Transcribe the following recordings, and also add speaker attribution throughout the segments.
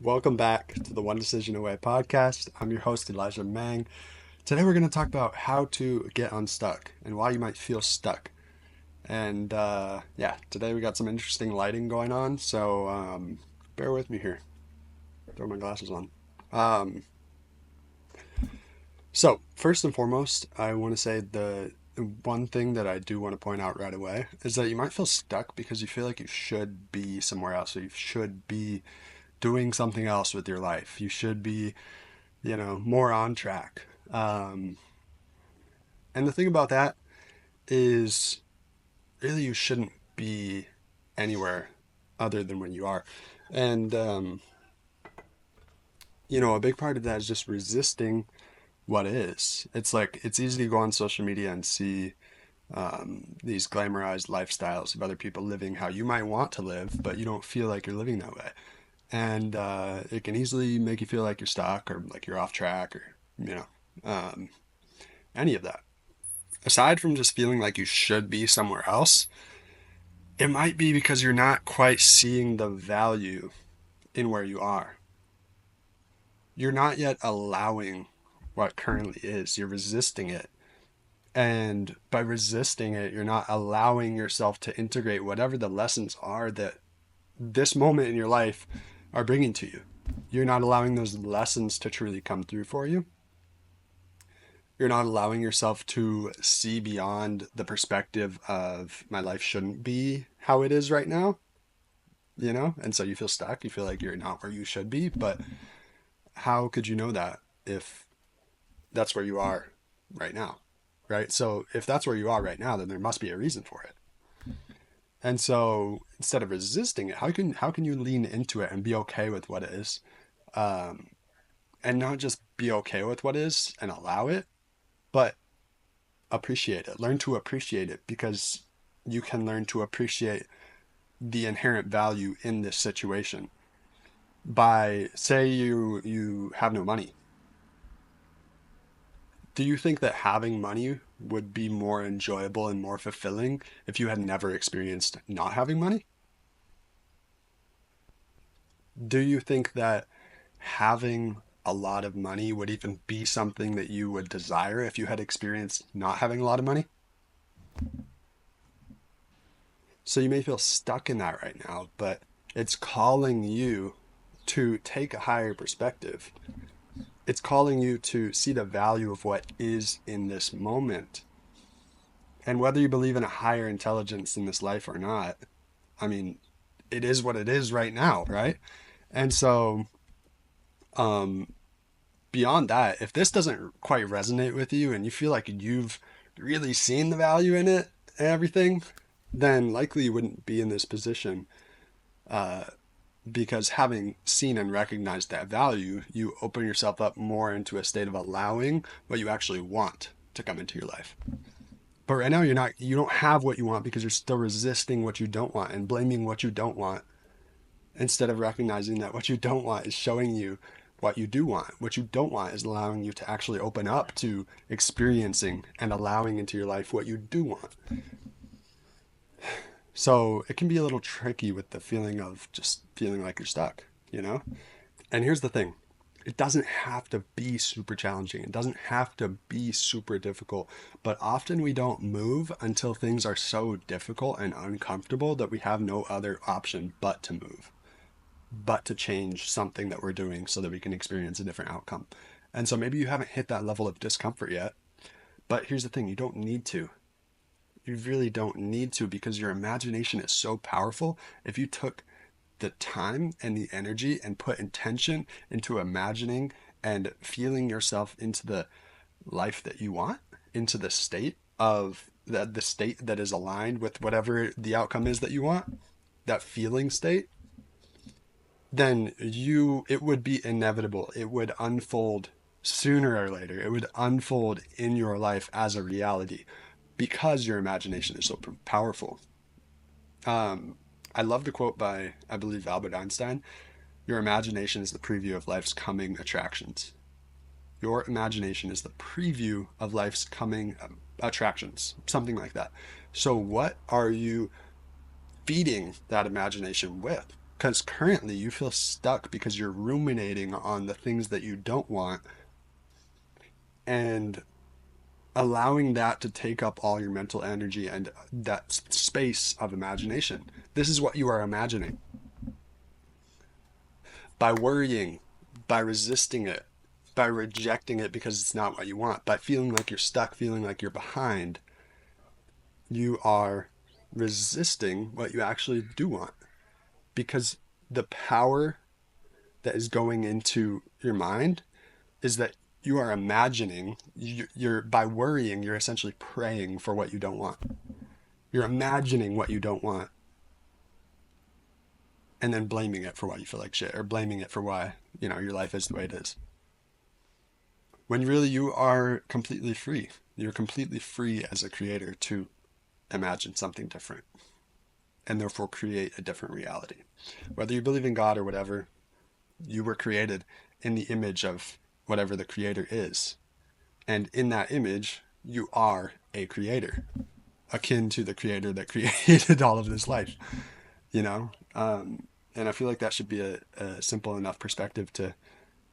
Speaker 1: Welcome back to the One Decision Away podcast. I'm your host, Elijah Mang. Today we're going to talk about how to get unstuck and why you might feel stuck. And today we got some interesting lighting going on, so bear with me here. Throw my glasses on. Um, so, first and foremost, I want to say the one thing that I do want to point out right away is that you might feel stuck because you feel like you should be somewhere else, or you should be doing something else with your life. You should be, more on track. And the thing about that is really you shouldn't be anywhere other than when you are. And, a big part of that is just resisting what is. It's like it's easy to go on social media and see these glamorized lifestyles of other people living how you might want to live, but you don't feel like you're living that way. And it can easily make you feel like you're stuck or like you're off track or, um, any of that. Aside from just feeling like you should be somewhere else, it might be because you're not quite seeing the value in where you are. You're not yet allowing what currently is, you're resisting it. And by resisting it, you're not allowing yourself to integrate whatever the lessons are that this moment in your life are bringing to you. You're not allowing those lessons to truly come through for you. You're not allowing yourself to see beyond the perspective of my life shouldn't be how it is right now, And so you feel stuck. You feel like you're not where you should be. But how could you know that if that's where you are right now, right? So if that's where you are right now, then there must be a reason for it. And so instead of resisting it, how can you lean into it and be okay with what is, um, and not just be okay with what is and allow it, but appreciate it. Learn to appreciate it because you can learn to appreciate the inherent value in this situation. By say you have no money. Do you think that having money would be more enjoyable and more fulfilling if you had never experienced not having money? Do you think that having a lot of money would even be something that you would desire if you had experienced not having a lot of money? So you may feel stuck in that right now, but it's calling you to take a higher perspective. It's calling you to see the value of what is in this moment. And whether you believe in a higher intelligence in this life or not, I mean, it is what it is right now, right? And so, um, beyond that, if this doesn't quite resonate with you and you feel like you've really seen the value in it and everything, then likely you wouldn't be in this position. Uh, because having seen and recognized that value, you open yourself up more into a state of allowing what you actually want to come into your life. But right now you don't have what you want because you're still resisting what you don't want and blaming what you don't want instead of recognizing that what you don't want is showing you what you do want. What you don't want is allowing you to actually open up to experiencing and allowing into your life what you do want. So it can be a little tricky with the feeling of just feeling like you're stuck. And here's the thing. It doesn't have to be super challenging. It doesn't have to be super difficult. But often we don't move until things are so difficult and uncomfortable that we have no other option but to move, but to change something that we're doing so that we can experience a different outcome. And so maybe you haven't hit that level of discomfort yet. But here's the thing, you don't need to. You really don't need to because your imagination is so powerful. If you took the time and the energy and put intention into imagining and feeling yourself into the life that you want, into the state of the state that is aligned with whatever the outcome is that you want, that feeling state, then it would be inevitable. It would unfold sooner or later. It would unfold in your life as a reality because your imagination is so powerful. I love the quote by, I believe, Albert Einstein. Your imagination is the preview of life's coming attractions. Your imagination is the preview of life's coming attractions, something like that. So what are you feeding that imagination with? Because currently you feel stuck because you're ruminating on the things that you don't want and allowing that to take up all your mental energy and that space of imagination. This is what you are imagining. By worrying, by resisting it, by rejecting it because it's not what you want, by feeling like you're stuck, feeling like you're behind, you are resisting what you actually do want. Because the power that is going into your mind is that you are imagining, you're by worrying, you're essentially praying for what you don't want. You're imagining what you don't want and then blaming it for why you feel like shit, or blaming it for why, your life is the way it is. When really you are completely free. You're completely free as a creator to imagine something different and therefore create a different reality. Whether you believe in God or whatever, you were created in the image of whatever the creator is. And in that image, you are a creator, akin to the creator that created all of this life, you know? And I feel like that should be a simple enough perspective to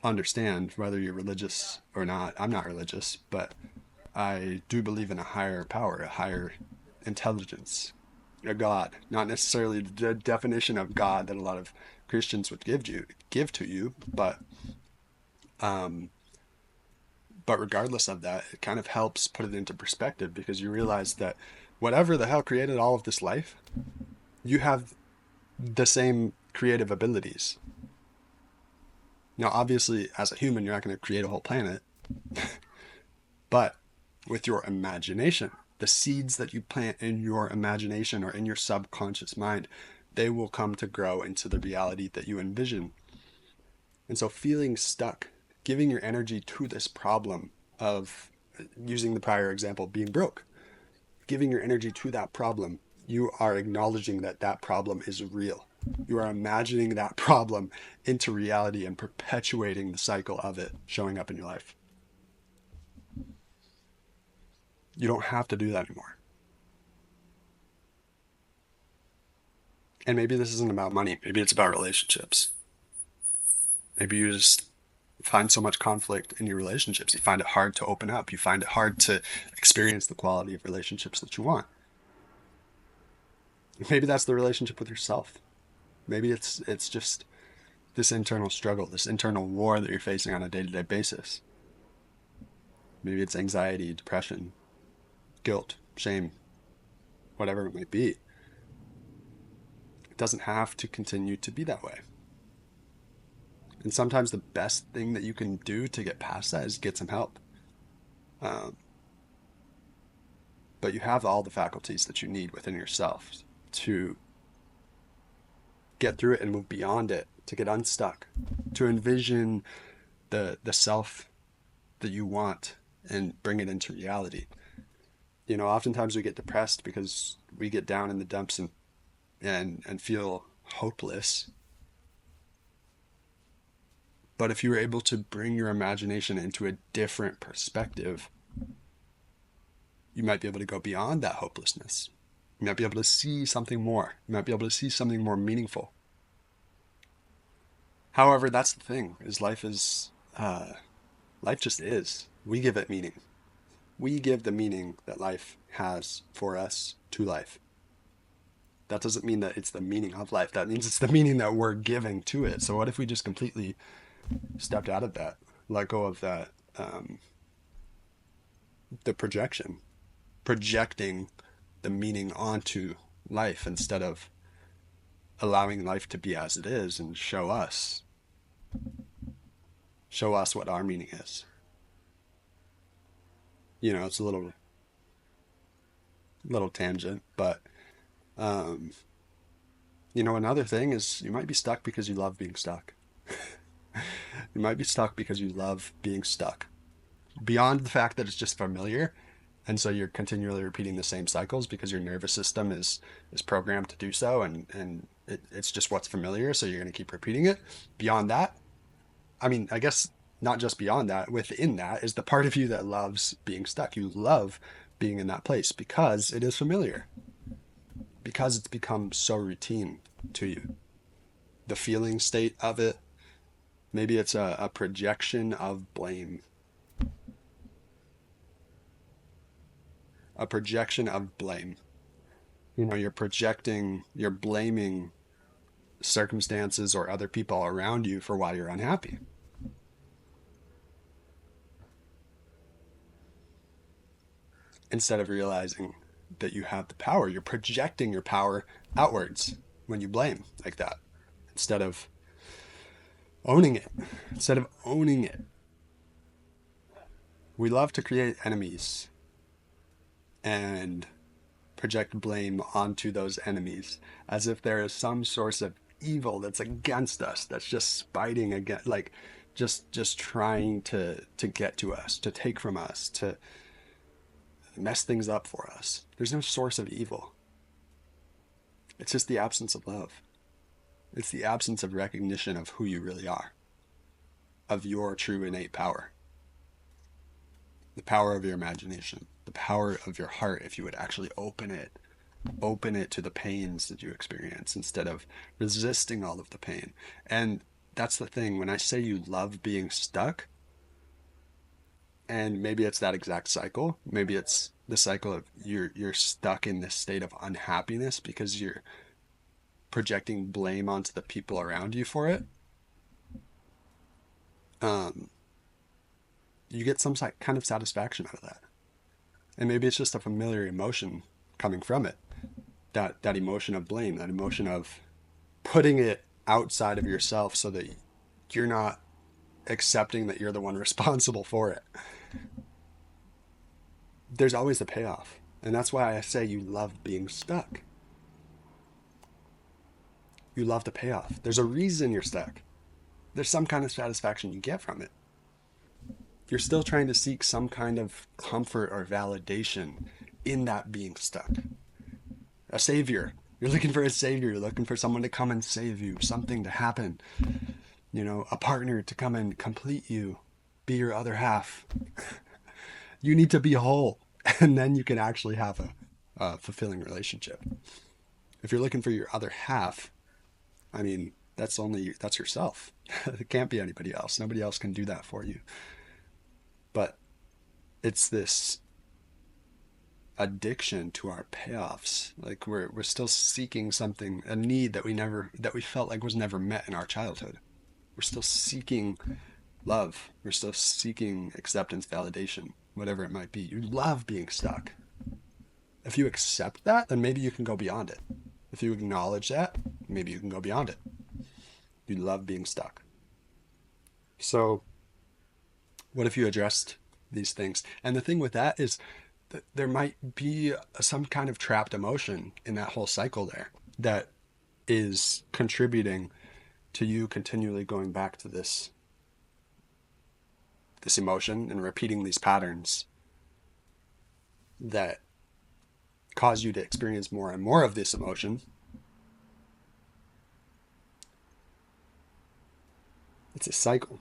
Speaker 1: understand, whether you're religious or not. I'm not religious, but I do believe in a higher power, a higher intelligence, a God. Not necessarily the definition of God that a lot of Christians would give to you, um, but regardless of that, it kind of helps put it into perspective, because you realize that whatever the hell created all of this life, you have the same creative abilities. Now, obviously, as a human, you're not going to create a whole planet, but with your imagination, the seeds that you plant in your imagination or in your subconscious mind, they will come to grow into the reality that you envision. And so feeling stuck, giving your energy to this problem of, using the prior example, being broke, giving your energy to that problem, you are acknowledging that that problem is real. You are imagining that problem into reality and perpetuating the cycle of it showing up in your life. You don't have to do that anymore. And maybe this isn't about money. Maybe it's about relationships. Maybe you just find so much conflict in your relationships. You find it hard to open up. You find it hard to experience the quality of relationships that you want. Maybe that's the relationship with yourself. Maybe it's just this internal struggle, this internal war that you're facing on a day-to-day basis. Maybe it's anxiety, depression, guilt, shame, whatever it might be. It doesn't have to continue to be that way. And sometimes the best thing that you can do to get past that is get some help. But you have all the faculties that you need within yourself to get through it and move beyond it, to get unstuck, to envision the self that you want and bring it into reality. Oftentimes we get depressed because we get down in the dumps and feel hopeless. But if you were able to bring your imagination into a different perspective, you might be able to go beyond that hopelessness. You might be able to see something more. You might be able to see something more meaningful. However, that's the thing, is life just is. We give it meaning. We give the meaning that life has for us to life. That doesn't mean that it's the meaning of life. That means it's the meaning that we're giving to it. So what if we just completely stepped out of that, let go of that, the projecting the meaning onto life instead of allowing life to be as it is and show us what our meaning is. It's a little tangent, but another thing is you might be stuck because you love being stuck. You might be stuck because you love being stuck. Beyond the fact that it's just familiar, and so you're continually repeating the same cycles because your nervous system is programmed to do so, and it's just what's familiar, so you're going to keep repeating it. Beyond that, I guess not just beyond that, within that is the part of you that loves being stuck. You love being in that place because it is familiar, because it's become so routine to you. the feeling state of it. Maybe it's a projection of blame. A projection of blame. You know, you're blaming circumstances or other people around you for why you're unhappy. Instead of realizing that you have the power, you're projecting your power outwards when you blame like that. Instead of owning it. Instead of owning it. We love to create enemies and project blame onto those enemies as if there is some source of evil that's against us, that's just spiting against, like just trying to get to us, to take from us, to mess things up for us. There's no source of evil. It's just the absence of love. It's the absence of recognition of who you really are, of your true innate power, the power of your imagination, the power of your heart, if you would actually open it to the pains that you experience instead of resisting all of the pain. And that's the thing. When I say you love being stuck, and maybe it's that exact cycle, maybe it's the cycle of you're stuck in this state of unhappiness because you're projecting blame onto the people around you for it. You get some kind of satisfaction out of that. And maybe it's just a familiar emotion coming from it. That emotion of blame, that emotion of putting it outside of yourself so that you're not accepting that you're the one responsible for it. There's always a payoff. And that's why I say you love being stuck. You love the payoff. There's a reason you're stuck. There's some kind of satisfaction you get from it. You're still trying to seek some kind of comfort or validation in that being stuck. A savior. You're looking for a savior. You're looking for someone to come and save you, something to happen. You know, a partner to come and complete you, be your other half. You need to be whole, and then you can actually have a fulfilling relationship. If you're looking for your other half, I mean, that's yourself. It can't be anybody else. Nobody else can do that for you. But it's this addiction to our payoffs. Like we're still seeking something, a need that we felt like was never met in our childhood. We're still seeking love. We're still seeking acceptance, validation, whatever it might be. You love being stuck. If you accept that, then maybe you can go beyond it. If you acknowledge that, maybe you can go beyond it. You love being stuck. So what if you addressed these things? And the thing with that is that there might be some kind of trapped emotion in that whole cycle there that is contributing to you continually going back to this emotion and repeating these patterns that cause you to experience more and more of this emotion. It's a cycle.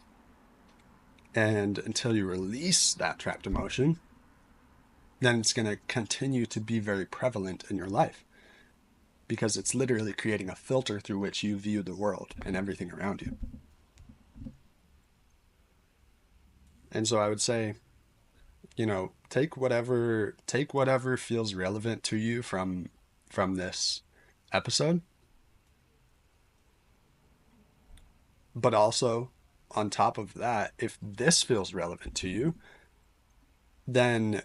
Speaker 1: And until you release that trapped emotion, then it's going to continue to be very prevalent in your life because it's literally creating a filter through which you view the world and everything around you. And so I would say, you know, take whatever feels relevant to you from this episode. But also, on top of that, if this feels relevant to you, then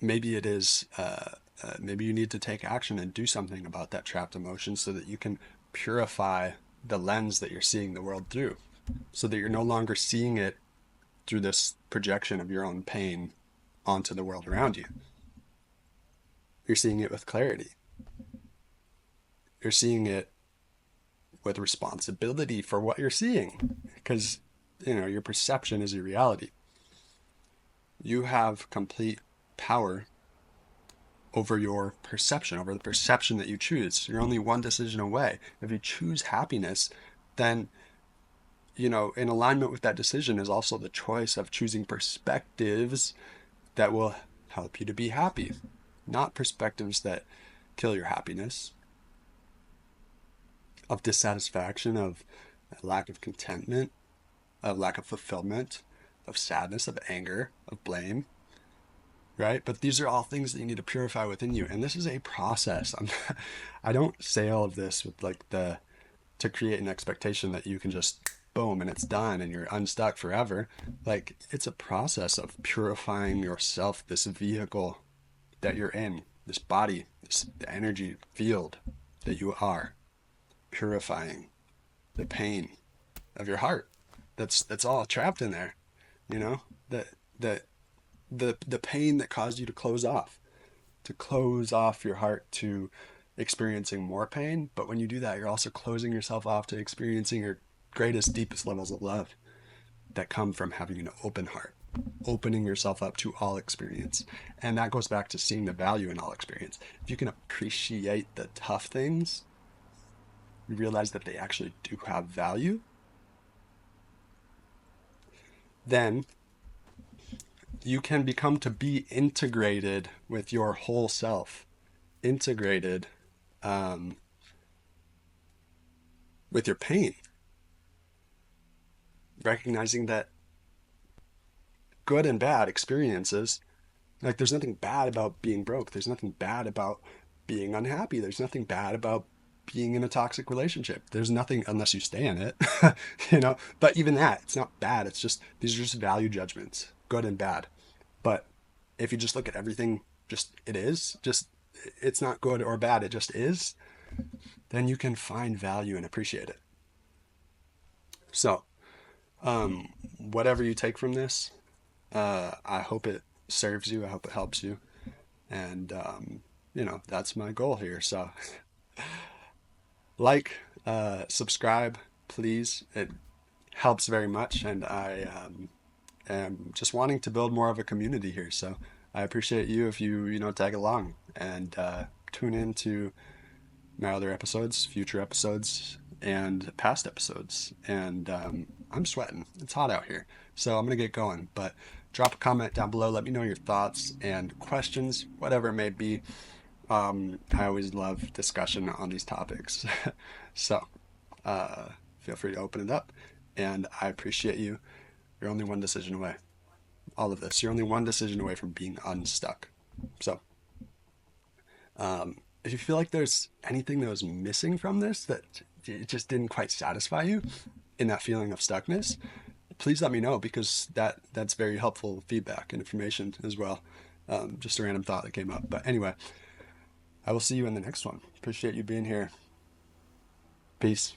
Speaker 1: maybe it is, maybe you need to take action and do something about that trapped emotion so that you can purify the lens that you're seeing the world through, so that you're no longer seeing it through this projection of your own pain onto the world around you. You're seeing it with clarity. You're seeing it with responsibility for what you're seeing, because you know your perception is your reality. You have complete power over your perception, over the perception that you choose. You're only one decision away. If you choose happiness, then you know, in alignment with that decision is also the choice of choosing perspectives that will help you to be happy, not perspectives that kill your happiness. of dissatisfaction, of lack of contentment, of lack of fulfillment, of sadness, of anger, of blame, right? But these are all things that you need to purify within you. And this is a process. I don't say all of this with like to create an expectation that you can just boom and it's done and you're unstuck forever. Like it's a process of purifying yourself, this vehicle that you're in, this body, this the energy field that you are, purifying the pain of your heart. That's all trapped in there, you know? That that the pain that caused you to close off your heart to experiencing more pain. But when you do that, you're also closing yourself off to experiencing your greatest, deepest levels of love that come from having an open heart, opening yourself up to all experience. And that goes back to seeing the value in all experience. If you can appreciate the tough things, you realize that they actually do have value, then you can become to be integrated with your whole self, integrated um, with your pain, recognizing that good and bad experiences, like there's nothing bad about being broke. There's nothing bad about being unhappy. There's nothing bad about being in a toxic relationship. There's nothing unless you stay in it, you know, but even that, it's not bad. It's just, these are just value judgments, good and bad. But if you just look at everything, just it is, just it's not good or bad, it just is, then you can find value and appreciate it. So, whatever you take from this, I hope it serves you. I hope it helps you. And, that's my goal here. So, like, subscribe, please. It helps very much. And I am just wanting to build more of a community here. So, I appreciate you if you tag along and tune into my other episodes, future episodes, and past episodes. And I'm sweating. It's hot out here. So I'm going to get going. But drop a comment down below. Let me know your thoughts and questions, whatever it may be. I always love discussion on these topics. So feel free to open it up. And I appreciate you. You're only one decision away. All of this. You're only one decision away from being unstuck. So if you feel like there's anything that was missing from this, that it just didn't quite satisfy you in that feeling of stuckness, please let me know, because that's very helpful feedback and information as well. Just a random thought that came up. But anyway, I will see you in the next one. Appreciate you being here. Peace.